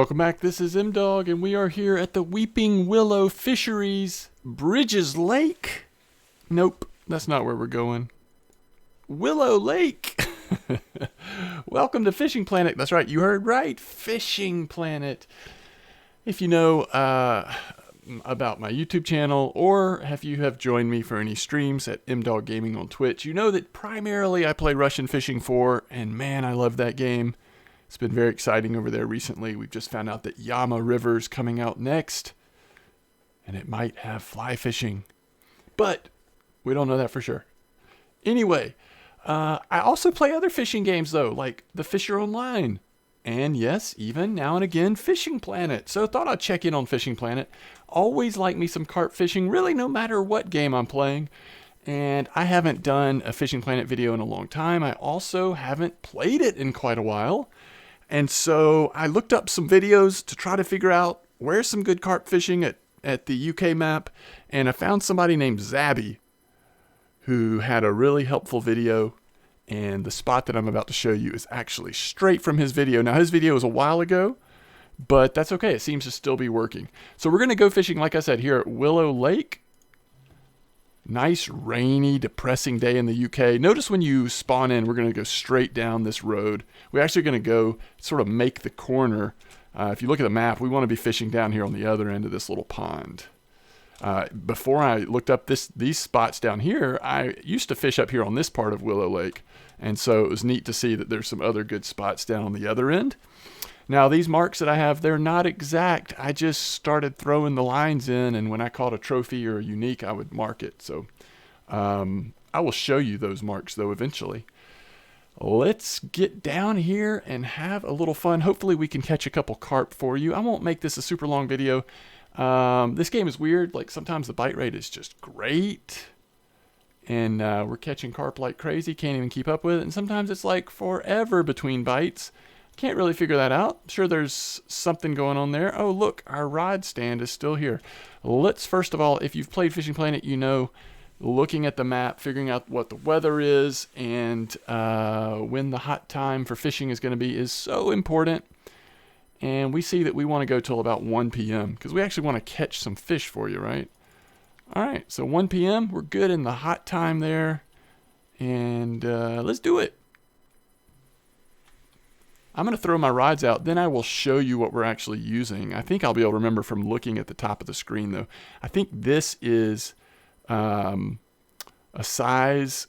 Welcome back, this is M-Dog, and we are here at the Weeping Willow Fisheries, Bridges Lake. Nope, that's not where we're going. Willow Lake. Welcome to Fishing Planet. That's right, you heard right, Fishing Planet. If you know about my YouTube channel, or if you have joined me for any streams at M-Dog Gaming on Twitch, you know that primarily I play Russian Fishing 4, and man, I love that game. It's been very exciting over there recently. We've just found out that Yama River's coming out next, and it might have fly fishing, but we don't know that for sure. Anyway, I also play other fishing games though, like the Fisher Online, and yes, even now and again, Fishing Planet. So thought I'd check in on Fishing Planet. Always like me some carp fishing, really no matter what game I'm playing. And I haven't done a Fishing Planet video in a long time. I also haven't played it in quite a while. And so I looked up some videos to try to figure out where's some good carp fishing at the UK map. And I found somebody named Zabby who had a really helpful video. And the spot that I'm about to show you is actually straight from his video. Now, his video was a while ago, but that's okay. It seems to still be working. So we're going to go fishing, like I said, here at Willow Lake. Nice, rainy, depressing day in the UK. Notice when you spawn in, we're going to go straight down this road. We're actually going to go sort of make the corner. If you look at the map, we want to be fishing down here on the other end of this little pond. Before I looked up these spots down here, I used to fish up here on this part of Willow Lake. And so it was neat to see that there's some other good spots down on the other end. Now, these marks that I have, they're not exact. I just started throwing the lines in, and when I caught a trophy or a unique, I would mark it. So I will show you those marks, though, eventually. Let's get down here and have a little fun. Hopefully, we can catch a couple carp for you. I won't make this a super long video. This game is weird. Like, sometimes the bite rate is just great, and we're catching carp like crazy. Can't even keep up with it. And sometimes it's like forever between bites. Can't really figure that out. Sure, there's something going on there. Oh, look, our rod stand is still here. Let's, first of all, if you've played Fishing Planet, you know, looking at the map, figuring out what the weather is, and when the hot time for fishing is going to be is so important. And we see that we want to go till about 1 p.m. because we actually want to catch some fish for you, right? All right, so 1 p.m., we're good in the hot time there. And let's do it. I'm going to throw my rods out, then I will show you what we're actually using. I think I'll be able to remember from looking at the top of the screen, though. I think this is a size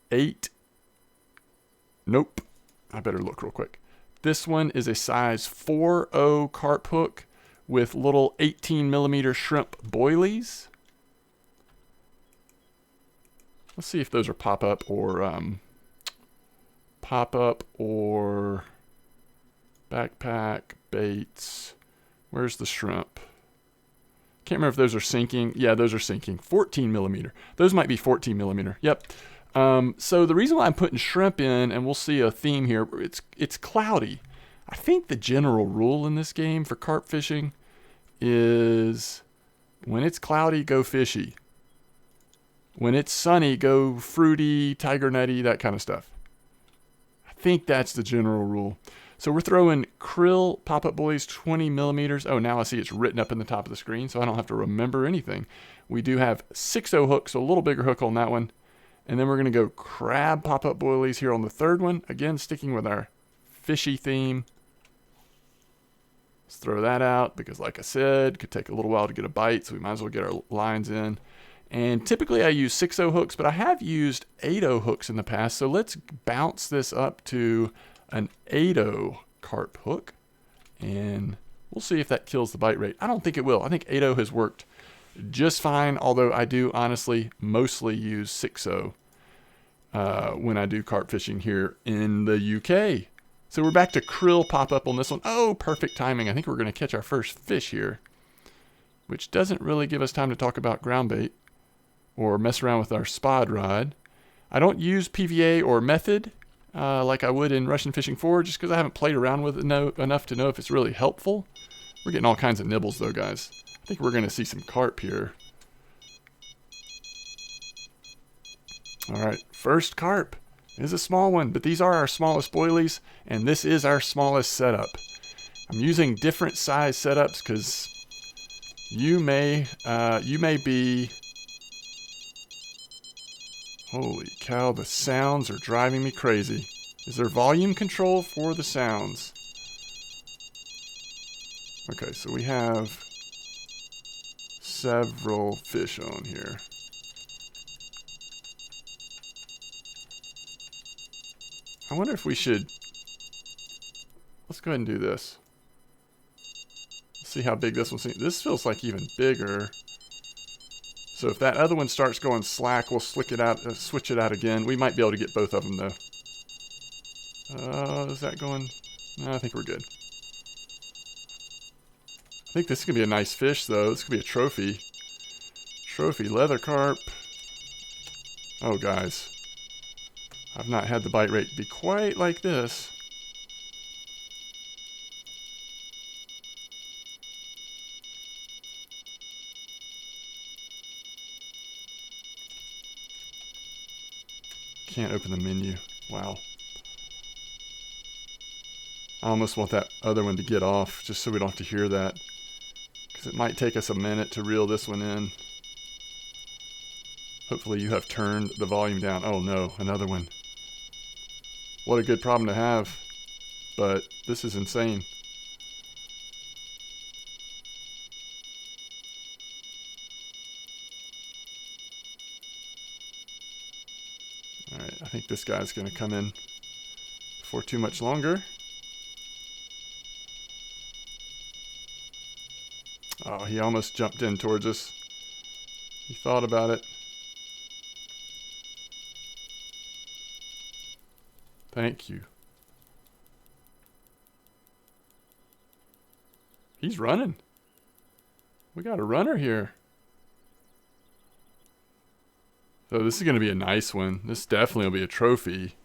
8. Nope. I better look real quick. This one is a size 4.0 carp hook with little 18mm shrimp boilies. Let's see if those are pop-up or backpack baits. Where's the shrimp? Can't remember if those are sinking. Yeah, those are sinking. 14mm. Those might be 14mm. Yep. So the reason why I'm putting shrimp in, and we'll see a theme here, it's cloudy. I think the general rule in this game for carp fishing is when it's cloudy, go fishy. When it's sunny, go fruity, tiger nutty, that kind of stuff. I think that's the general rule. So we're throwing krill pop-up buoys, 20mm. Oh, now I see it's written up in the top of the screen, so I don't have to remember anything. We do have 6.0 hooks, so a little bigger hook on that one. And then we're going to go crab pop-up buoys here on the third one. Again, sticking with our fishy theme. Let's throw that out because, like I said, it could take a little while to get a bite, so we might as well get our lines in. And typically I use 6.0 hooks, but I have used 8.0 hooks in the past, so let's bounce this up to an 8.0 carp hook, and we'll see if that kills the bite rate. I don't think it will. I think 8.0 has worked just fine, although I do honestly mostly use 6.0 when I do carp fishing here in the UK. So we're back to krill pop-up on this one. Oh, perfect timing. I think we're going to catch our first fish here, which doesn't really give us time to talk about ground bait or mess around with our spod rod. I don't use PVA or method like I would in Russian Fishing 4, just because I haven't played around with it enough to know if it's really helpful. We're getting all kinds of nibbles, though, guys. I think we're going to see some carp here. All right, first carp. It is a small one, but these are our smallest boilies, and this is our smallest setup. I'm using different size setups because you may be. Holy cow! The sounds are driving me crazy. Is there volume control for the sounds? Okay, so we have several fish on here. I wonder if we should. Let's go ahead and do this. See how big this one seems. This feels like even bigger. So if that other one starts going slack, we'll switch it out again. We might be able to get both of them though. Is that going? No, I think we're good. I think this is gonna be a nice fish though. This could be a trophy. Trophy leather carp. Oh guys, I've not had the bite rate be quite like this. Can't open the menu. Wow. I almost want that other one to get off just so we don't have to hear that. Because it might take us a minute to reel this one in. Hopefully you have turned the volume down. Oh no, another one. What a good problem to have. But this is insane. Alright, I think this guy's going to come in before too much longer. Oh, he almost jumped in towards us. He thought about it. Thank you. He's running. We got a runner here. So this is going to be a nice one. This definitely will be a trophy.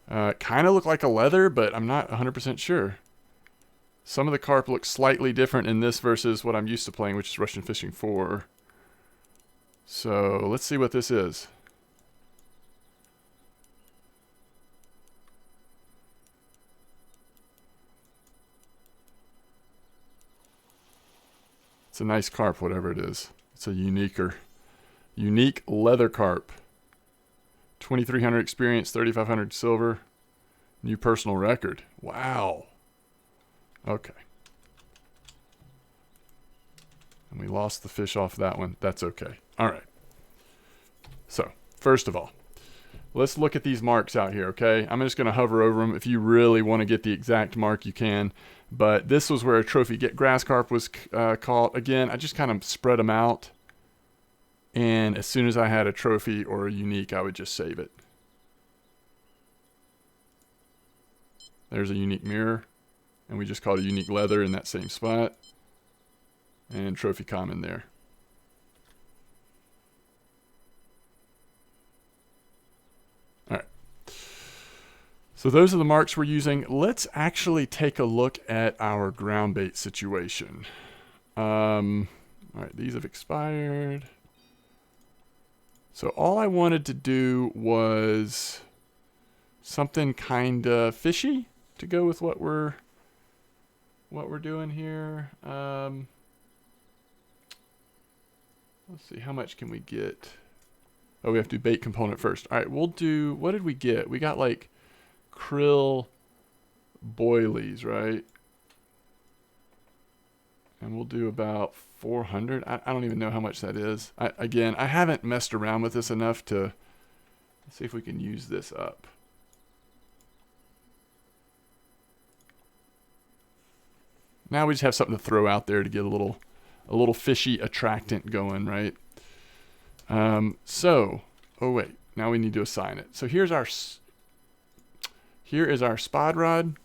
Kind of look like a leather, but I'm not 100% sure. Some of the carp look slightly different in this versus what I'm used to playing, which is Russian Fishing 4. So let's see what this is. It's a nice carp, whatever it is. It's a unique leather carp. 2,300 experience, 3,500 silver. New personal record. Wow. Okay. And we lost the fish off that one. That's okay. All right. So, first of all, let's look at these marks out here, okay? I'm just going to hover over them. If you really want to get the exact mark, you can. But this was where a trophy grass carp was caught. Again, I just kind of spread them out. And as soon as I had a trophy or a unique, I would just save it. There's a unique mirror. And we just called a unique leather in that same spot. And trophy common there. Alright. So those are the marks we're using. Let's actually take a look at our ground bait situation. Alright, these have expired. So all I wanted to do was something kind of fishy to go with what we're doing here. Let's see, how much can we get? Oh, we have to do bait component first. All right, we'll do, what did we get? We got like krill boilies, right? And we'll do about 400. I don't even know how much that is. Again, I haven't messed around with this enough to see if we can use this up. Now we just have something to throw out there to get a little fishy attractant going, right? Oh wait, now we need to assign it. So here is our spod rod,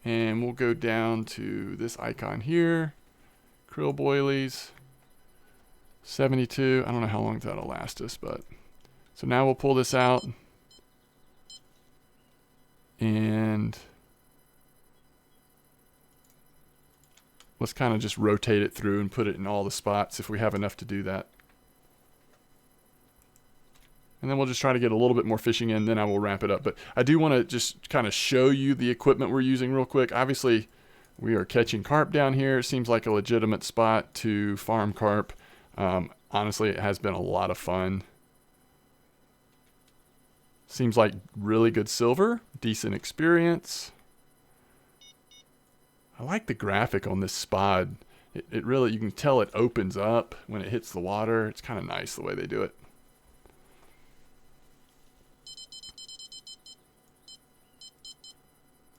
and we'll go down to this icon here, krill boilies, 72. I don't know how long that'll last us, but so now we'll pull this out, and let's kind of just rotate it through and put it in all the spots if we have enough to do that. And then we'll just try to get a little bit more fishing in, then I will wrap it up. But I do want to just kind of show you the equipment we're using real quick. Obviously, We are catching carp down here. It seems like a legitimate spot to farm carp. Honestly, it has been a lot of fun. Seems like really good silver, decent experience. I like the graphic on this spot. It really, you can tell it opens up when it hits the water. It's kind of nice the way they do it.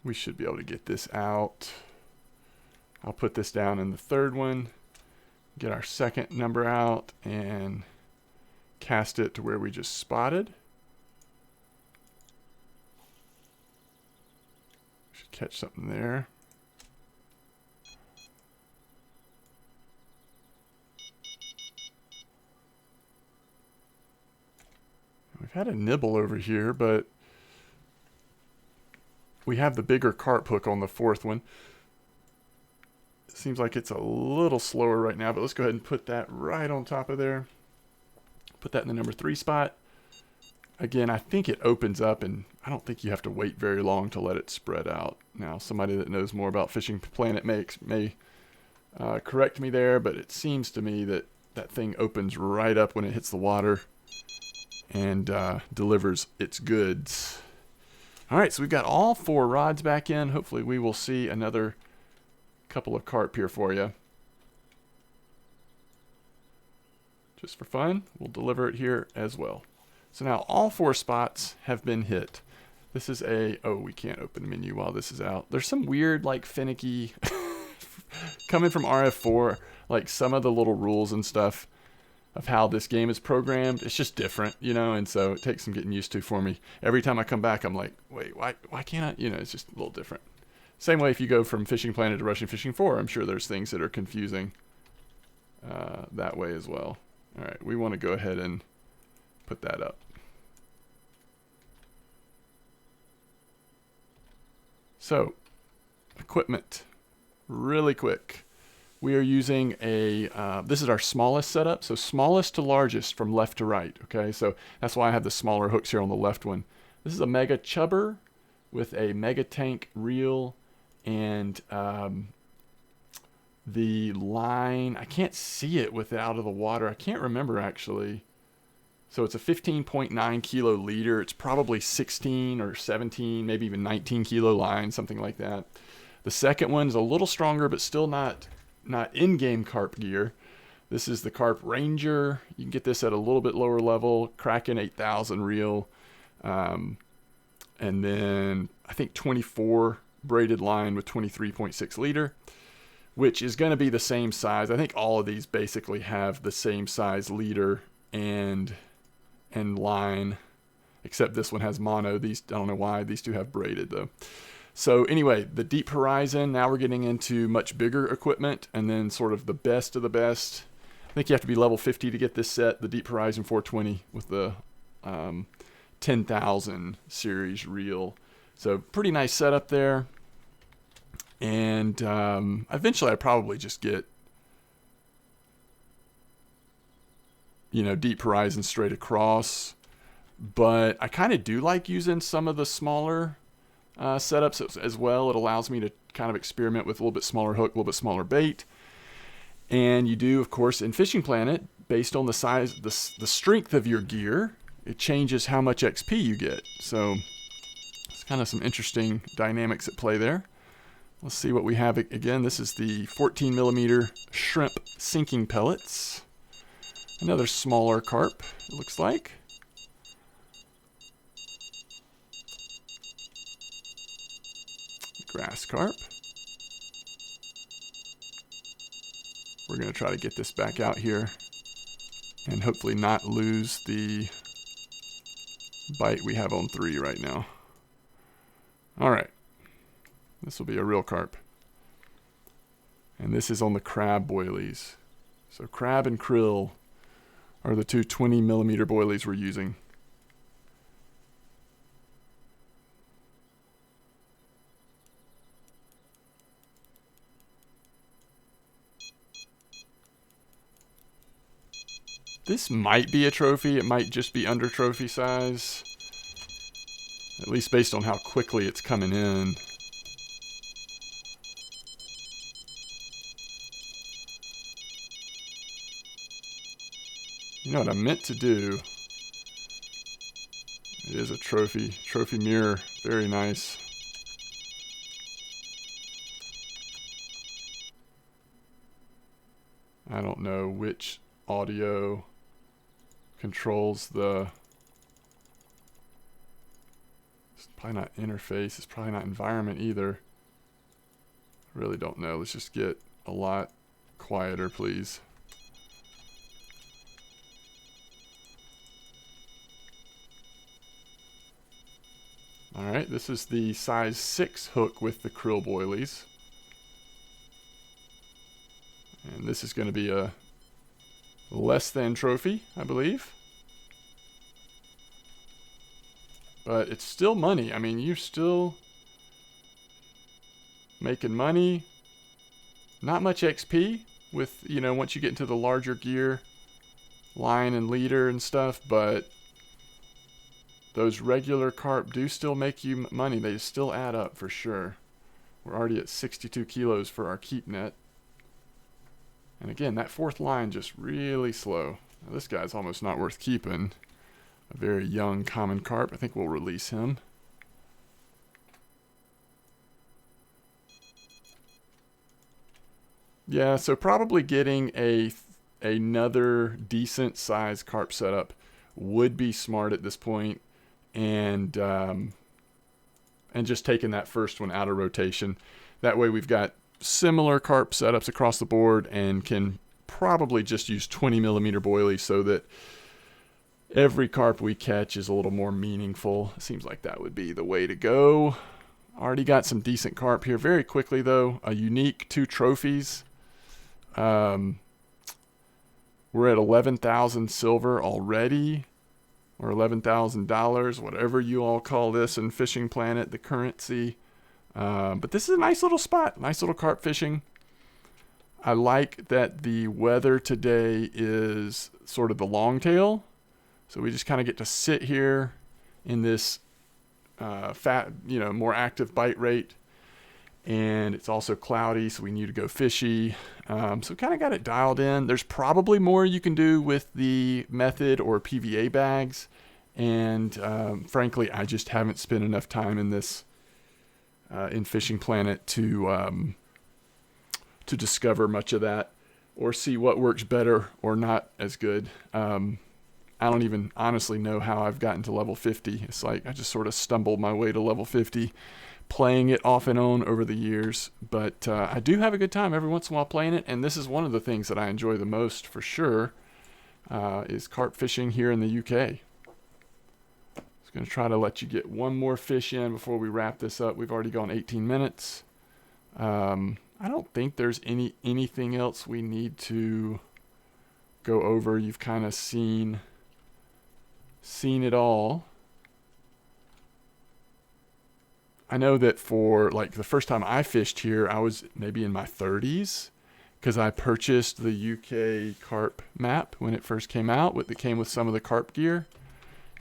We should be able to get this out. I'll put this down in the third one, get our second number out, and cast it to where we just spotted. Should catch something there. We've had a nibble over here, but we have the bigger carp hook on the fourth one. It seems like it's a little slower right now, but let's go ahead and put that right on top of there. Put that in the number 3 spot. Again, I think it opens up, and I don't think you have to wait very long to let it spread out. Now, somebody that knows more about Fishing Planet may correct me there, but it seems to me that that thing opens right up when it hits the water and delivers its goods. All right, so we've got all 4 rods back in. Hopefully we will see another couple of carp here for you. Just for fun, we'll deliver it here as well. So now all 4 spots have been hit. This is oh, we can't open the menu while this is out. There's some weird, like, finicky, coming from RF4, like some of the little rules and stuff of how this game is programmed, it's just different, you know, and so it takes some getting used to for me. Every time I come back, I'm like, wait, why can't I, you know, it's just a little different. Same way if you go from Fishing Planet to Russian Fishing 4, I'm sure there's things that are confusing that way as well. All right, we want to go ahead and put that up. So, equipment, really quick. We are using this is our smallest setup, so smallest to largest from left to right, okay? So that's why I have the smaller hooks here on the left one. This is a mega chubber with a mega tank reel, and the line, I can't see it with it out of the water. I can't remember actually. So it's a 15.9 kilo leader. It's probably 16 or 17, maybe even 19 kilo line, something like that. The second one is a little stronger, but still not in-game carp gear. This is the Carp Ranger. You can get this at a little bit lower level. Kraken 8000 reel. And then I think 24 braided line with 23.6 liter, which is going to be the same size. I think all of these basically have the same size leader and line, except this one has mono. These, I don't know why, these two have braided though. So anyway, the Deep Horizon, now we're getting into much bigger equipment, and then sort of the best of the best. I think you have to be level 50 to get this set, the Deep Horizon 420 with the 10,000 series reel. So pretty nice setup there. And eventually I probably just get, you know, Deep Horizon straight across. But I kind of do like using some of the smaller setups as well. It allows me to kind of experiment with a little bit smaller hook, a little bit smaller bait. And you do, of course, in Fishing Planet, based on the size, the strength of your gear, it changes how much XP you get. So it's kind of some interesting dynamics at play there. Let's see what we have. Again, this is the 14 millimeter shrimp sinking pellets. Another smaller carp, it looks like. Grass carp. We're going to try to get this back out here and hopefully not lose the bite we have on 3 right now. All right. This will be a real carp. And this is on the crab boilies. So crab and krill are the two 20 millimeter boilies we're using. This might be a trophy. It might just be under trophy size. At least based on how quickly it's coming in. You know what I meant to do? It is a trophy mirror. Very nice. I don't know which audio controls the... It's probably not interface. It's probably not environment either. I really don't know. Let's just get a lot quieter, please. Alright, this is the size 6 hook with the krill boilies. And this is going to be a less than trophy, I believe. But it's still money. I mean, you're still making money. Not much XP with, you know, once you get into the larger gear, line and leader and stuff, but those regular carp do still make you money. They still add up for sure. We're already at 62 kilos for our keep net. And again, that fourth line just really slow. Now, this guy's almost not worth keeping. A very young common carp. I think we'll release him. Yeah, so probably getting another decent size carp setup would be smart at this point, and just taking that first one out of rotation. That way we've got similar carp setups across the board and can probably just use 20 millimeter boilies so that every carp we catch is a little more meaningful. It seems like that would be the way to go. Already got some decent carp here. Very quickly though, a unique 2 trophies. We're at 11,000 silver already, or $11,000, whatever you all call this in Fishing Planet, the currency. But this is a nice little spot, nice little carp fishing. I like that the weather today is sort of the long tail. So we just kind of get to sit here in this more active bite rate. And it's also cloudy, so we need to go fishy. So kind of got it dialed in. There's probably more you can do with the method or PVA bags. And frankly, I just haven't spent enough time in this in Fishing Planet to discover much of that or see what works better or not as good. I don't even honestly know how I've gotten to level 50. It's like I just sort of stumbled my way to level 50, playing it off and on over the years. But I do have a good time every once in a while playing it, and this is one of the things that I enjoy the most for sure, is carp fishing here in the UK. I'm going to try to let you get one more fish in before we wrap this up. We've already gone 18 minutes. I don't think there's anything else we need to go over. You've kind of seen it all. I know that for like the first time I fished here, I was maybe in my 30s because I purchased the UK carp map when it first came out. It came with some of the carp gear.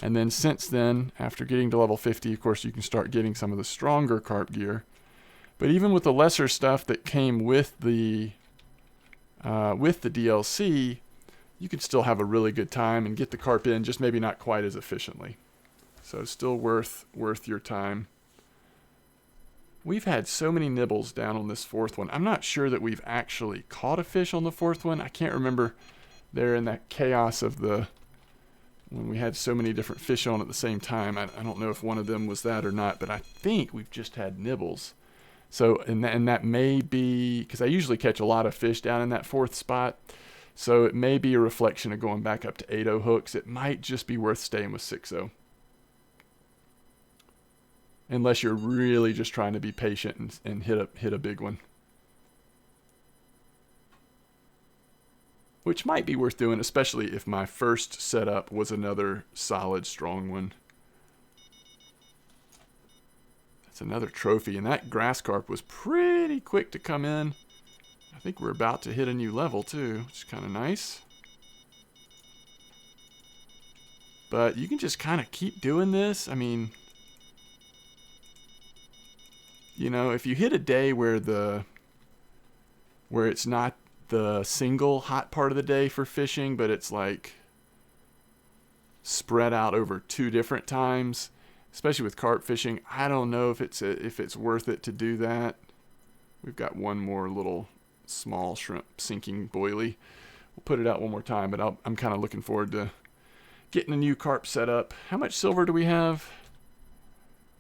And then since then, after getting to level 50, of course, you can start getting some of the stronger carp gear. But even with the lesser stuff that came with the DLC, you can still have a really good time and get the carp in, just maybe not quite as efficiently. So still worth your time. We've had so many nibbles down on this fourth one. I'm not sure that we've actually caught a fish on the fourth one. I can't remember there in that chaos of when we had so many different fish on at the same time. I don't know if one of them was that or not, but I think we've just had nibbles. So, and that may be, because I usually catch a lot of fish down in that fourth spot, so it may be a reflection of going back up to 8.0 hooks. It might just be worth staying with 6.0. Unless you're really just trying to be patient and hit a big one. Which might be worth doing, especially if my first setup was another solid, strong one. That's another trophy, and that grass carp was pretty quick to come in. I think we're about to hit a new level too, which is kind of nice. But you can just kind of keep doing this. I mean, you know, if you hit a day where it's not the single hot part of the day for fishing, but it's like spread out over 2 different times, especially with carp fishing. I don't know if it's worth it to do that. We've got one more little small shrimp sinking boilie. We'll put it out one more time, but I'm kind of looking forward to getting a new carp set up. How much silver do we have?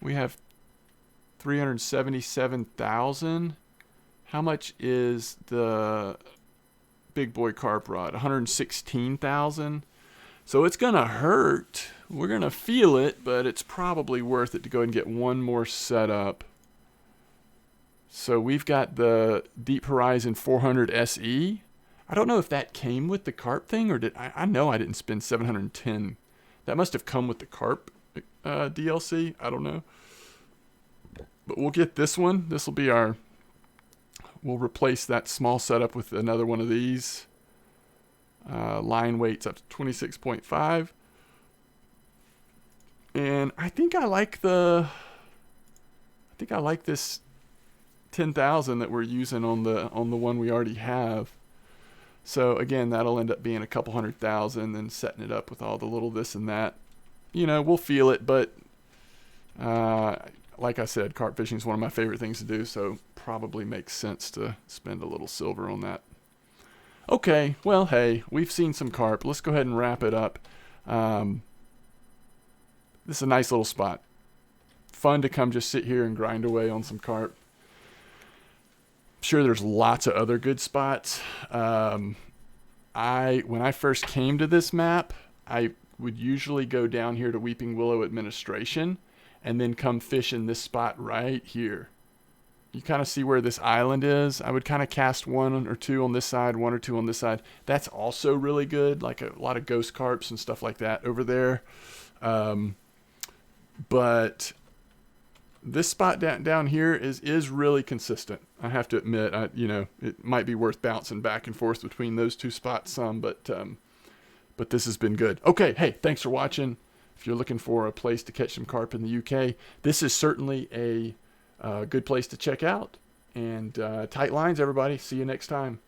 We have 377,000. How much is the big boy carp rod? 116,000. So it's gonna hurt. We're gonna feel it, but it's probably worth it to go ahead and get one more set up. So we've got the Deep Horizon 400 SE. I don't know if that came with the carp thing, or did I know I didn't spend 710. That must have come with the carp DLC. I don't know. But we'll get this one. This will be our... We'll replace that small setup with another one of these. Line weights up to 26.5. And I think I like this 10,000 that we're using on the one we already have. So again, that'll end up being a couple $100,000, then setting it up with all the little this and that. You know, we'll feel it, but like I said, carp fishing is one of my favorite things to do, so probably makes sense to spend a little silver on that. Okay, well, hey, we've seen some carp. Let's go ahead and wrap it up. This is a nice little spot. Fun to come just sit here and grind away on some carp. Sure, there's lots of other good spots. When I first came to this map, I would usually go down here to Weeping Willow Administration and then come fish in this spot right here. You kind of see where this island is. I would kind of cast 1 or 2 on this side, 1 or 2 on this side. That's also really good, like a lot of ghost carps and stuff like that over there. But this spot down here is really consistent. I have to admit, it might be worth bouncing back and forth between those 2 spots some, but this has been good. Okay, hey, thanks for watching. If you're looking for a place to catch some carp in the UK, this is certainly a good place to check out. And tight lines, everybody. See you next time.